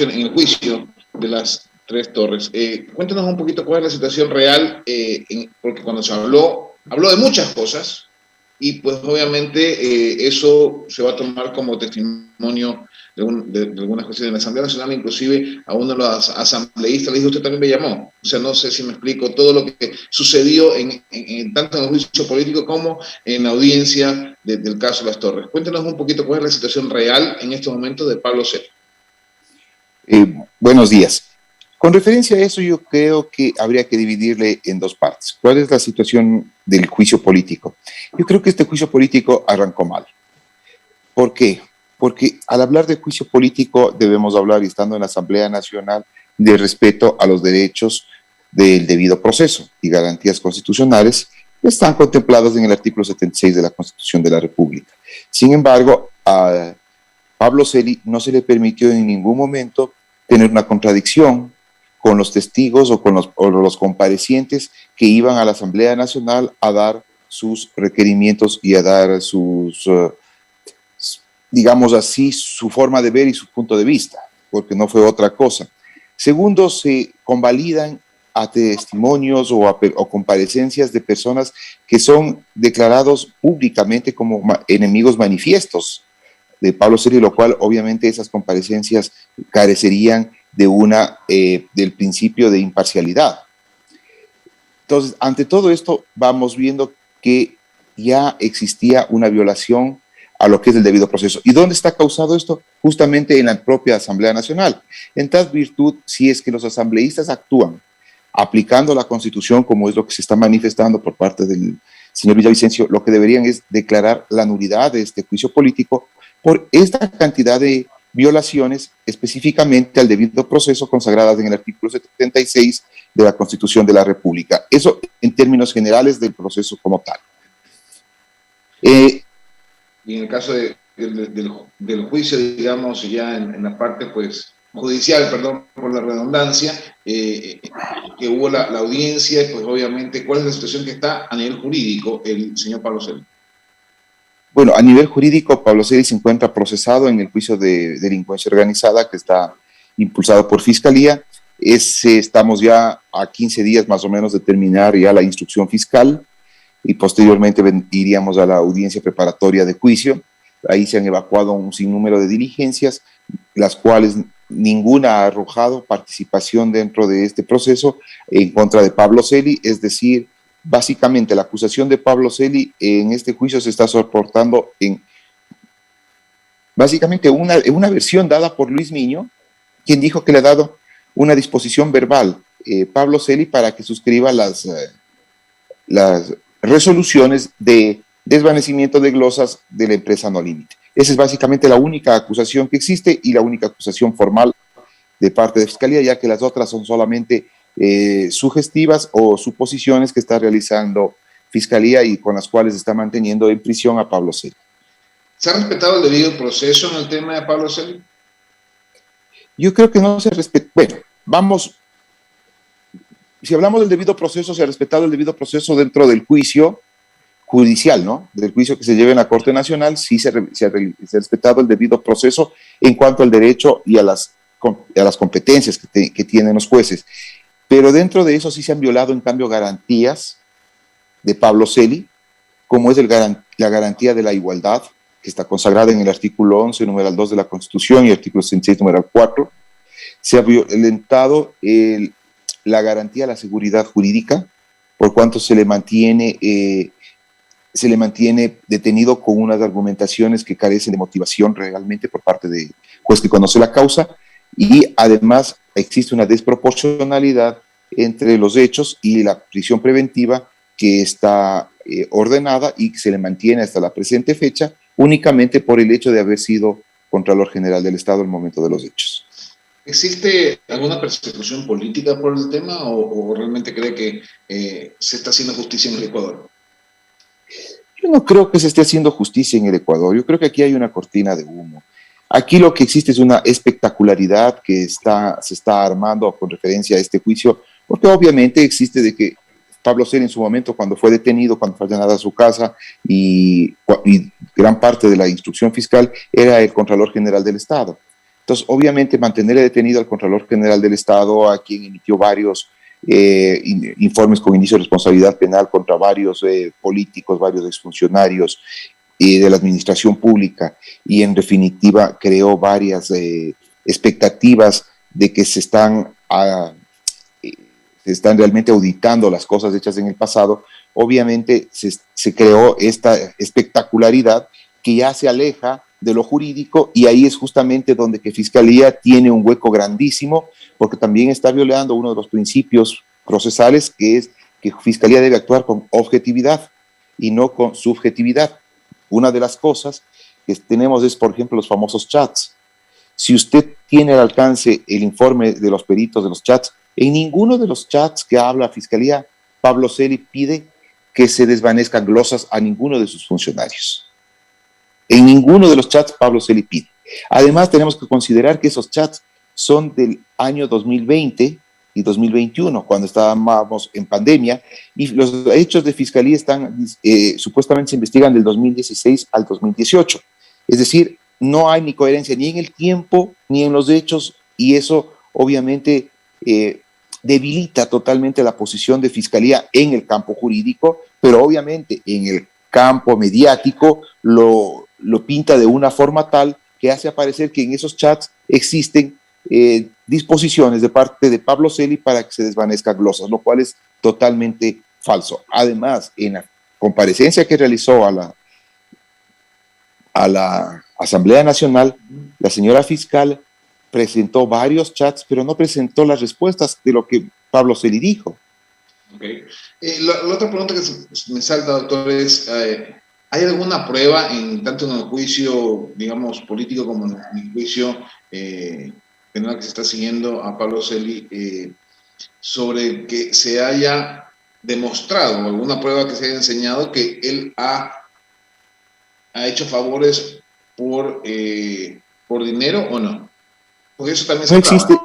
en el juicio de las tres torres. Cuéntanos un poquito cuál es la situación real, porque cuando se habló de muchas cosas y pues obviamente eso se va a tomar como testimonio de algunas cuestiones de la Asamblea Nacional, inclusive a uno de los asambleístas le dijo, usted también me llamó. O sea, no sé si me explico todo lo que sucedió tanto en el juicio político como en la audiencia del caso Las Torres. Cuéntenos un poquito cuál es la situación real en este momento de Pablo Celi. Buenos días. Con referencia a eso, yo creo que habría que dividirle en dos partes. ¿Cuál es la situación del juicio político? Yo creo que este juicio político arrancó mal. ¿Por qué? Porque al hablar de juicio político debemos hablar, y estando en la Asamblea Nacional, de respeto a los derechos del debido proceso y garantías constitucionales que están contempladas en el artículo 76 de la Constitución de la República. Sin embargo, a Pablo Celi no se le permitió en ningún momento tener una contradicción con los testigos o con los comparecientes que iban a la Asamblea Nacional a dar sus requerimientos y a dar sus, digamos así, su forma de ver y su punto de vista, porque no fue otra cosa. Segundo, se convalidan a testimonios o comparecencias de personas que son declarados públicamente como enemigos manifiestos de Pablo Celi, lo cual obviamente esas comparecencias carecerían de del principio de imparcialidad. Entonces, ante todo esto, vamos viendo que ya existía una violación a lo que es el debido proceso. ¿Y dónde está causado esto? Justamente en la propia Asamblea Nacional. En tal virtud, si es que los asambleístas actúan aplicando la Constitución, como es lo que se está manifestando por parte del señor Villavicencio, lo que deberían es declarar la nulidad de este juicio político por esta cantidad de violaciones específicamente al debido proceso consagradas en el artículo 76 de la Constitución de la República. Eso en términos generales del proceso como tal. Y en el caso del juicio, digamos, ya en la parte pues judicial, perdón por la redundancia, que hubo la audiencia, pues obviamente, ¿cuál es la situación que está a nivel jurídico el señor Pablo Celi? Bueno, a nivel jurídico, Pablo Celi se encuentra procesado en el juicio de delincuencia organizada que está impulsado por Fiscalía. Estamos ya a 15 días más o menos de terminar ya la instrucción fiscal y posteriormente iríamos a la audiencia preparatoria de juicio. Ahí se han evacuado un sinnúmero de diligencias, las cuales ninguna ha arrojado participación dentro de este proceso en contra de Pablo Celi, es decir, básicamente la acusación de Pablo Celi en este juicio se está soportando en básicamente una versión dada por Luis Miño, quien dijo que le ha dado una disposición verbal Pablo Celi para que suscriba las resoluciones de desvanecimiento de glosas de la empresa No Límite. Esa es básicamente la única acusación que existe y la única acusación formal de parte de Fiscalía, ya que las otras son solamente sugestivas o suposiciones que está realizando Fiscalía y con las cuales está manteniendo en prisión a Pablo Celi. ¿Se ha respetado el debido proceso en el tema de Pablo Celi? Yo creo que no se respeta. Bueno, vamos, si hablamos del debido proceso, se ha respetado el debido proceso dentro del juicio judicial, ¿no? Del juicio que se lleva en la Corte Nacional, sí se ha respetado el debido proceso en cuanto al derecho y a las competencias que tienen los jueces. Pero dentro de eso sí se han violado, en cambio, garantías de Pablo Celi, como es la garantía de la igualdad, que está consagrada en el artículo 11, numeral 2 de la Constitución y el artículo 66, numeral 4. Se ha violentado la garantía de la seguridad jurídica, por cuanto se le mantiene detenido con unas argumentaciones que carecen de motivación realmente por parte del juez que conoce la causa, y además existe una desproporcionalidad entre los hechos y la prisión preventiva que está ordenada y que se le mantiene hasta la presente fecha únicamente por el hecho de haber sido Contralor General del Estado al momento de los hechos. ¿Existe alguna persecución política por el tema o realmente cree que se está haciendo justicia en el Ecuador? Yo no creo que se esté haciendo justicia en el Ecuador. Yo creo que aquí hay una cortina de humo. Aquí lo que existe es una espectacularidad que se está armando con referencia a este juicio, porque obviamente existe de que Pablo Celi en su momento, cuando fue detenido, cuando fue allanada a su casa y gran parte de la instrucción fiscal, era el Contralor General del Estado. Entonces, obviamente, mantener detenido al Contralor General del Estado, a quien emitió varios informes con inicio de responsabilidad penal contra varios políticos, varios exfuncionarios de la administración pública, y en definitiva creó varias expectativas de que se están realmente auditando las cosas hechas en el pasado. Obviamente se creó esta espectacularidad que ya se aleja de lo jurídico, y ahí es justamente donde que Fiscalía tiene un hueco grandísimo, porque también está violando uno de los principios procesales, que es que Fiscalía debe actuar con objetividad y no con subjetividad. Una de las cosas que tenemos es, por ejemplo, los famosos chats. Si usted tiene al alcance el informe de los peritos de los chats, en ninguno de los chats que habla Fiscalía, Pablo Celi pide que se desvanezcan glosas a ninguno de sus funcionarios. En ninguno de los chats Pablo Celi pide. Además, tenemos que considerar que esos chats son del año 2020 y 2021, cuando estábamos en pandemia, y los hechos de Fiscalía supuestamente se investigan del 2016 al 2018. Es decir, no hay ni coherencia ni en el tiempo ni en los hechos, y eso obviamente debilita totalmente la posición de Fiscalía en el campo jurídico, pero obviamente en el campo mediático lo pinta de una forma tal que hace aparecer que en esos chats existen disposiciones de parte de Pablo Celi para que se desvanezcan glosas, lo cual es totalmente falso. Además, en la comparecencia que realizó a la Asamblea Nacional, la señora fiscal presentó varios chats, pero no presentó las respuestas de lo que Pablo Celi dijo. Okay. La otra pregunta que me salta, doctor, es, ¿hay alguna prueba, tanto en el juicio, digamos, político como en el juicio penal que se está siguiendo a Pablo Celi, sobre que se haya demostrado, alguna prueba que se haya enseñado que él ha hecho favores por dinero o no? Porque eso también se existe,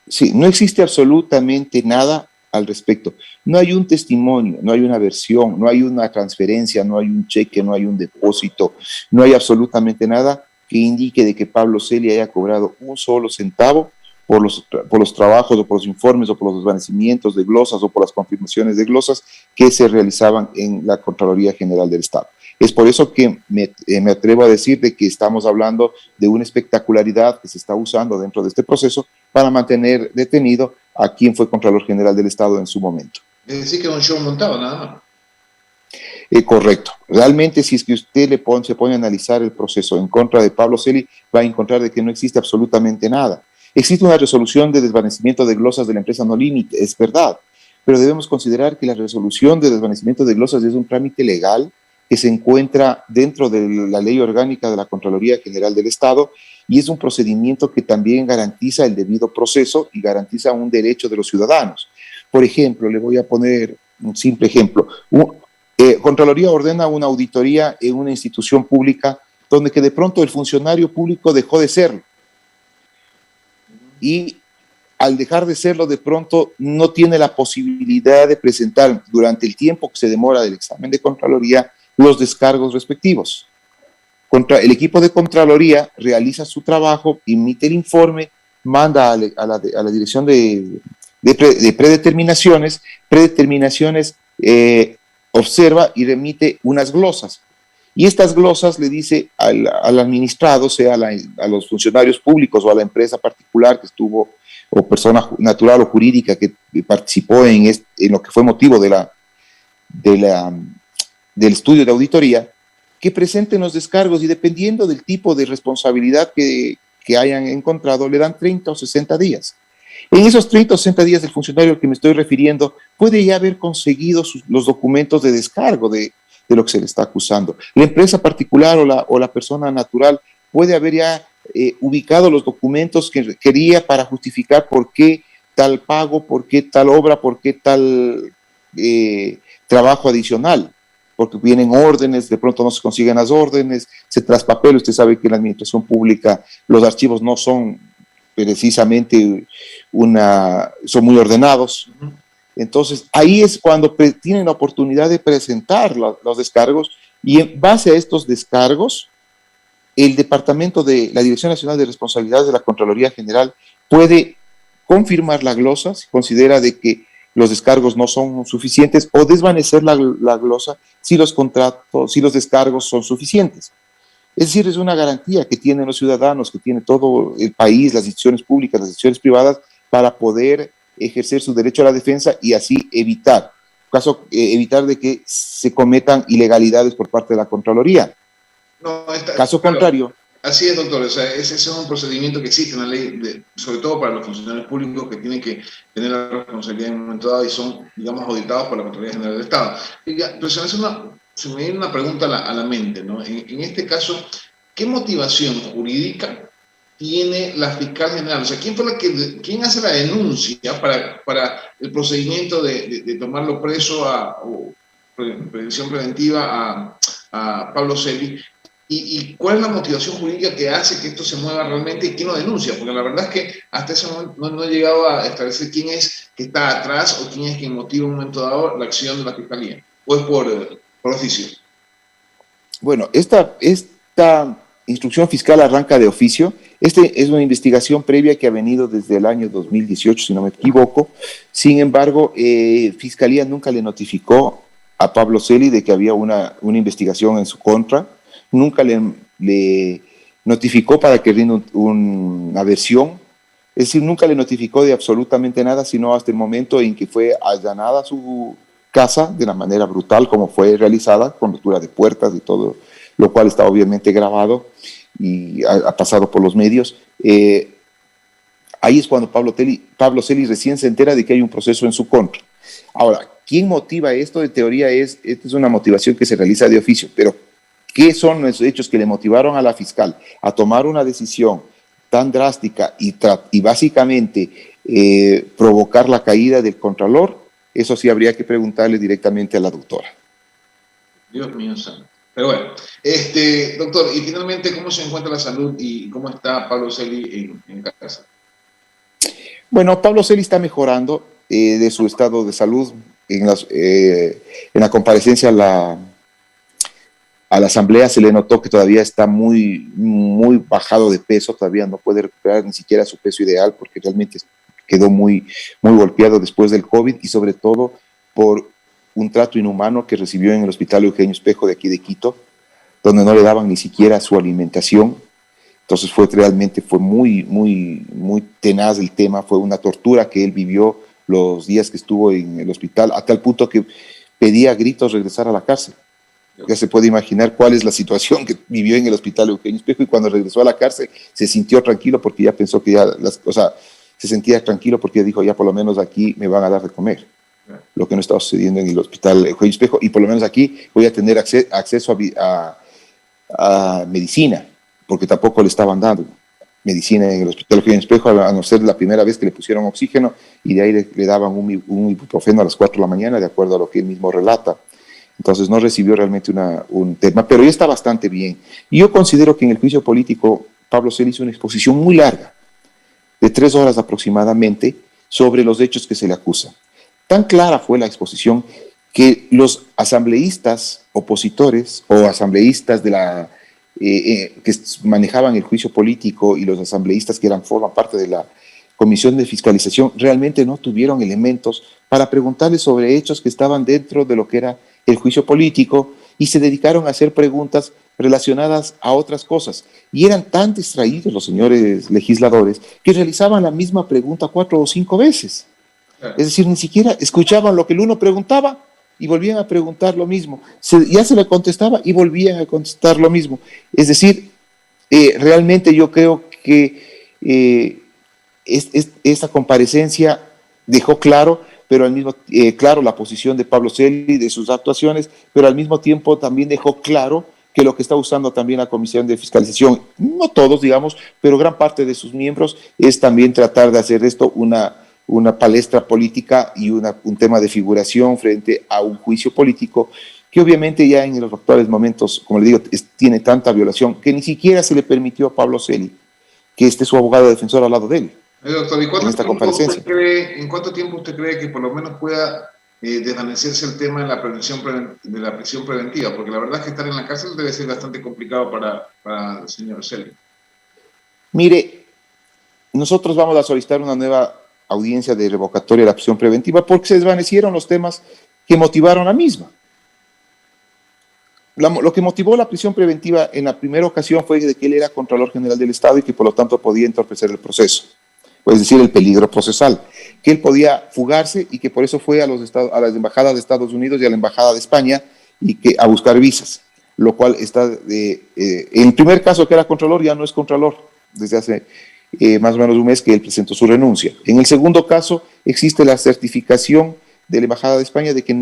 sí, no existe absolutamente nada al respecto. No hay un testimonio, no hay una versión, no hay una transferencia, no hay un cheque, no hay un depósito, no hay absolutamente nada que indique de que Pablo Celi haya cobrado un solo centavo por los trabajos o por los informes o por los desvanecimientos de glosas o por las confirmaciones de glosas que se realizaban en la Contraloría General del Estado. Es por eso que me atrevo a decir de que estamos hablando de una espectacularidad que se está usando dentro de este proceso para mantener detenido a quien fue Contralor General del Estado en su momento. Es decir, que era un show montado, nada más. Correcto. Realmente, si es que usted se pone a analizar el proceso en contra de Pablo Celi, va a encontrar de que no existe absolutamente nada. Existe una resolución de desvanecimiento de glosas de la empresa No Límite, es verdad, pero debemos considerar que la resolución de desvanecimiento de glosas es un trámite legal que se encuentra dentro de la ley orgánica de la Contraloría General del Estado, y es un procedimiento que también garantiza el debido proceso y garantiza un derecho de los ciudadanos. Por ejemplo, le voy a poner un simple ejemplo. Contraloría ordena una auditoría en una institución pública donde que de pronto el funcionario público dejó de serlo. Y al dejar de serlo, de pronto no tiene la posibilidad de presentar durante el tiempo que se demora del examen de Contraloría los descargos respectivos. El equipo de Contraloría realiza su trabajo, emite el informe, manda a la dirección de predeterminaciones, observa y remite unas glosas. Y estas glosas le dice al administrado, sea a los funcionarios públicos o a la empresa particular que estuvo, o persona natural o jurídica que participó en lo que fue motivo del estudio de auditoría, que presenten los descargos, y dependiendo del tipo de responsabilidad que hayan encontrado, le dan 30 o 60 días. En esos 30 o 60 días, el funcionario al que me estoy refiriendo puede ya haber conseguido los documentos de descargo de lo que se le está acusando. La empresa particular o la persona natural puede haber ya ubicado los documentos que quería para justificar por qué tal pago, por qué tal obra, por qué tal trabajo adicional, porque vienen órdenes, de pronto no se consiguen las órdenes, se traspapela. Usted sabe que en la administración pública los archivos no son precisamente son muy ordenados. Entonces, ahí es cuando tienen la oportunidad de presentar los descargos, y en base a estos descargos el departamento de la Dirección Nacional de Responsabilidades de la Contraloría General puede confirmar la glosa si considera de que los descargos no son suficientes o desvanecer la glosa si los contratos, si los descargos son suficientes. Es decir, es una garantía que tienen los ciudadanos, que tiene todo el país, las instituciones públicas, las instituciones privadas, para poder ejercer su derecho a la defensa y así evitar de que se cometan ilegalidades por parte de la Contraloría. No, Caso contrario. Así es, doctor. O sea, ese es un procedimiento que existe en la ley, sobre todo para los funcionarios públicos que tienen que tener la responsabilidad en un momento dado y son, digamos, auditados por la Contraloría General del Estado. Pero se me viene una pregunta a la mente, ¿no? En este caso, ¿qué motivación jurídica tiene la fiscal general? O sea, ¿quién hace la denuncia para el procedimiento de tomarlo preso o prevención preventiva a Pablo Celi? ¿Y cuál es la motivación jurídica que hace que esto se mueva realmente y quién lo denuncia? Porque la verdad es que hasta ese momento no he llegado a establecer quién es que está atrás o quién es quien motiva en un momento dado la acción de la fiscalía. ¿O es por oficio? Bueno, esta instrucción fiscal arranca de oficio. Es una investigación previa que ha venido desde el año 2018, si no me equivoco. Sin embargo, Fiscalía nunca le notificó a Pablo Celi de que había una investigación en su contra. Nunca le notificó para que rinda una versión. Es decir, nunca le notificó de absolutamente nada, sino hasta el momento en que fue allanada su casa de la manera brutal como fue realizada, con rotura de puertas y todo, lo cual está obviamente grabado y ha pasado por los medios. Ahí es cuando Pablo Celi recién se entera de que hay un proceso en su contra. Ahora, ¿quién motiva esto? En teoría esta es una motivación que se realiza de oficio, pero ¿qué son los hechos que le motivaron a la fiscal a tomar una decisión tan drástica y básicamente provocar la caída del contralor? Eso sí habría que preguntarle directamente a la doctora. Dios mío santo. Pero bueno, doctor, y finalmente, ¿cómo se encuentra la salud y cómo está Pablo Celi en casa? Bueno, Pablo Celi está mejorando de su estado de salud. En la comparecencia a la asamblea se le notó que todavía está muy, muy bajado de peso, todavía no puede recuperar ni siquiera su peso ideal porque realmente quedó muy, muy golpeado después del COVID y sobre todo por un trato inhumano que recibió en el Hospital Eugenio Espejo de aquí de Quito, donde no le daban ni siquiera su alimentación. Entonces realmente fue muy, muy, muy tenaz el tema, fue una tortura que él vivió los días que estuvo en el hospital, a tal punto que pedía a gritos regresar a la cárcel. Ya se puede imaginar cuál es la situación que vivió en el Hospital Eugenio Espejo y cuando regresó a la cárcel se sintió tranquilo porque ya pensó que se sentía tranquilo porque ya dijo, ya por lo menos aquí me van a dar de comer. Lo que no estaba sucediendo en el Hospital Eugenio Espejo y por lo menos aquí voy a tener acceso a medicina, porque tampoco le estaban dando medicina en el Hospital Eugenio Espejo, a no ser la primera vez que le pusieron oxígeno y de ahí le daban un ibuprofeno a las 4 de la mañana, de acuerdo a lo que él mismo relata. Entonces no recibió realmente un tema, pero ya está bastante bien. Y yo considero que en el juicio político Pablo Celi hizo una exposición muy larga, de 3 horas aproximadamente, sobre los hechos que se le acusan. Tan clara fue la exposición que los asambleístas opositores o asambleístas que manejaban el juicio político y los asambleístas que forman parte de la Comisión de Fiscalización realmente no tuvieron elementos para preguntarles sobre hechos que estaban dentro de lo que era el juicio político y se dedicaron a hacer preguntas relacionadas a otras cosas. Y eran tan distraídos los señores legisladores que realizaban la misma pregunta 4 o 5 veces. Es decir, ni siquiera escuchaban lo que el uno preguntaba y volvían a preguntar lo mismo. Ya se le contestaba y volvían a contestar lo mismo. Es decir, realmente yo creo que esta comparecencia dejó claro, pero al mismo claro la posición de Pablo Celi, de sus actuaciones, pero al mismo tiempo también dejó claro que lo que está usando también la Comisión de Fiscalización, no todos, digamos, pero gran parte de sus miembros, es también tratar de hacer esto una palestra política y un tema de figuración frente a un juicio político que obviamente ya en los actuales momentos, como le digo, tiene tanta violación que ni siquiera se le permitió a Pablo Celi que esté su abogado defensor al lado de él. Doctor, ¿y en esta comparecencia. ¿En cuánto tiempo usted cree que por lo menos pueda desvanecerse el tema de la de la prisión preventiva, porque la verdad es que estar en la cárcel debe ser bastante complicado para el señor Celi. Mire, nosotros vamos a solicitar una nueva audiencia de revocatoria de la prisión preventiva porque se desvanecieron los temas que motivaron la misma. Lo que motivó la prisión preventiva en la primera ocasión fue de que él era Contralor General del Estado y que por lo tanto podía entorpecer el proceso, es decir, el peligro procesal, que él podía fugarse y que por eso fue a las embajadas de Estados Unidos y a la embajada de España a buscar visas, lo cual está, en el primer caso que era Contralor ya no es Contralor, desde hace más o menos un mes que él presentó su renuncia. En el segundo caso existe la certificación de la embajada de España de que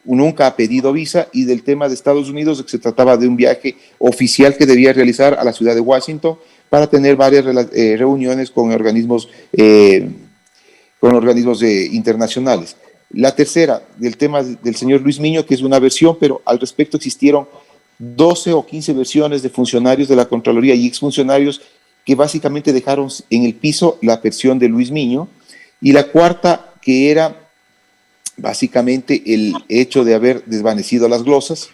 nunca ha pedido visa, y del tema de Estados Unidos, de que se trataba de un viaje oficial que debía realizar a la ciudad de Washington para tener varias reuniones con organismos internacionales. La tercera, del tema del señor Luis Miño, que es una versión, pero al respecto existieron 12 o 15 versiones de funcionarios de la Contraloría y exfuncionarios que básicamente dejaron en el piso la versión de Luis Miño, y la cuarta, que era básicamente el hecho de haber desvanecido las glosas,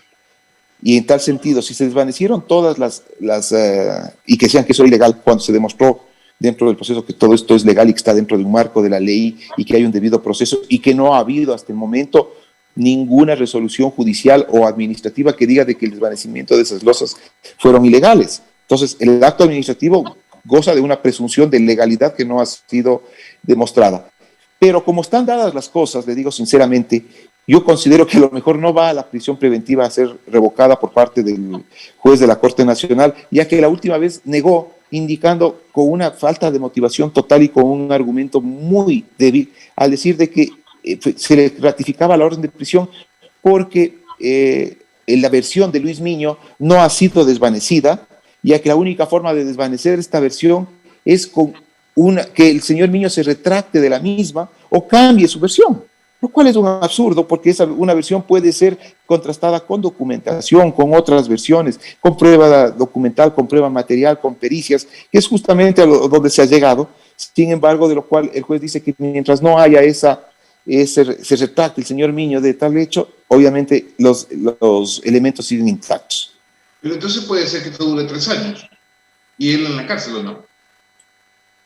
y en tal sentido, si se desvanecieron todas y que sean que eso es ilegal cuando se demostró dentro del proceso que todo esto es legal y que está dentro de un marco de la ley y que hay un debido proceso y que no ha habido hasta el momento ninguna resolución judicial o administrativa que diga de que el desvanecimiento de esas losas fueron ilegales. Entonces, el acto administrativo goza de una presunción de legalidad que no ha sido demostrada. Pero como están dadas las cosas, le digo sinceramente, yo considero que a lo mejor no va a la prisión preventiva a ser revocada por parte del juez de la Corte Nacional, ya que la última vez negó, indicando con una falta de motivación total y con un argumento muy débil, al decir de que se le ratificaba la orden de prisión porque la versión de Luis Miño no ha sido desvanecida, ya que la única forma de desvanecer esta versión es que el señor Miño se retracte de la misma o cambie su versión, lo cual es un absurdo porque una versión puede ser contrastada con documentación, con otras versiones, con prueba documental, con prueba material, con pericias, que es justamente a donde se ha llegado. Sin embargo, de lo cual el juez dice que mientras no haya se retracte el señor Miño de tal hecho, obviamente los elementos siguen intactos. Pero entonces puede ser que esto dure 3 años y él en la cárcel, ¿o no?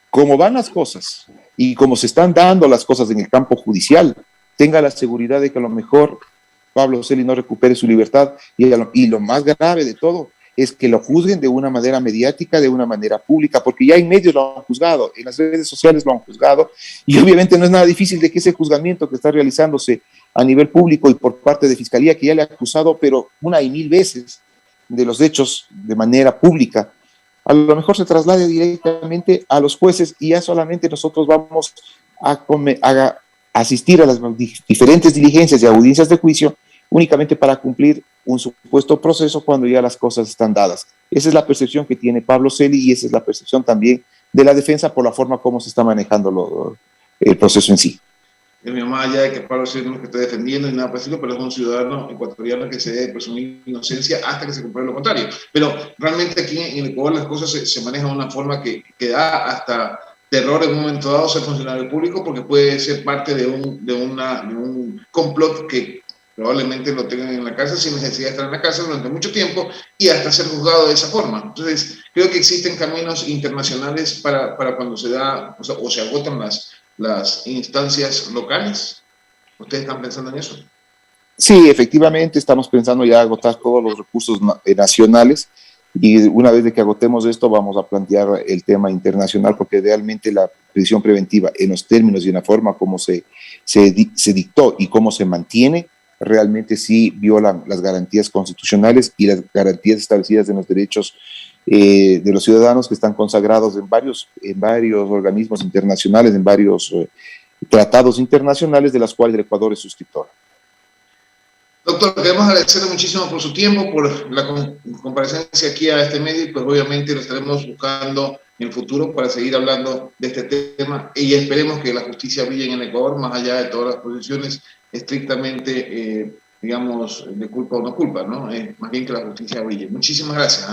Como van las cosas y como se están dando las cosas en el campo judicial, tenga la seguridad de que a lo mejor Pablo Celi no recupere su libertad, y lo más grave de todo es que lo juzguen de una manera mediática, de una manera pública, porque ya en medios lo han juzgado, en las redes sociales lo han juzgado, y obviamente no es nada difícil de que ese juzgamiento que está realizándose a nivel público y por parte de Fiscalía, que ya le ha acusado, pero 1 y 1000 veces de los hechos de manera pública, a lo mejor se traslade directamente a los jueces y ya solamente nosotros vamos a asistir a las diferentes diligencias y audiencias de juicio únicamente para cumplir un supuesto proceso cuando ya las cosas están dadas. Esa es la percepción que tiene Pablo Celi y esa es la percepción también de la defensa por la forma como se está manejando el proceso en sí. Es mi mamá allá de que Pablo Celi no es que esté defendiendo ni nada parecido, pero es un ciudadano ecuatoriano que se debe presumir inocencia hasta que se compruebe lo contrario. Pero realmente aquí en el Ecuador las cosas se manejan de una forma que da hasta terror en un momento dado ser funcionario público, porque puede ser parte de un complot que probablemente lo tengan en la cárcel sin necesidad de estar en la cárcel durante mucho tiempo y hasta ser juzgado de esa forma. Entonces, creo que existen caminos internacionales para cuando se da o se agotan las instancias locales. ¿Ustedes están pensando en eso? Sí, efectivamente, estamos pensando ya agotar todos los recursos nacionales, y una vez de que agotemos esto vamos a plantear el tema internacional, porque realmente la prisión preventiva en los términos y en la forma como se dictó y cómo se mantiene, realmente sí violan las garantías constitucionales y las garantías establecidas en los derechos de los ciudadanos que están consagrados en varios organismos internacionales, en varios tratados internacionales de los cuales el Ecuador es suscriptor. Doctor, queremos agradecerle muchísimo por su tiempo, por la comparecencia aquí a este medio, y pues obviamente lo estaremos buscando en el futuro para seguir hablando de este tema, y esperemos que la justicia brille en el Ecuador, más allá de todas las posiciones estrictamente, digamos, de culpa o no culpa, ¿no? Más bien que la justicia brille. Muchísimas gracias.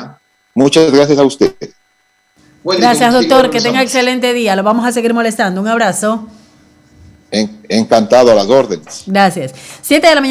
Muchas gracias a usted. Gracias, doctor. Que tenga excelente día. Lo vamos a seguir molestando. Un abrazo. Encantado, a las órdenes. Gracias. 7 de la mañana.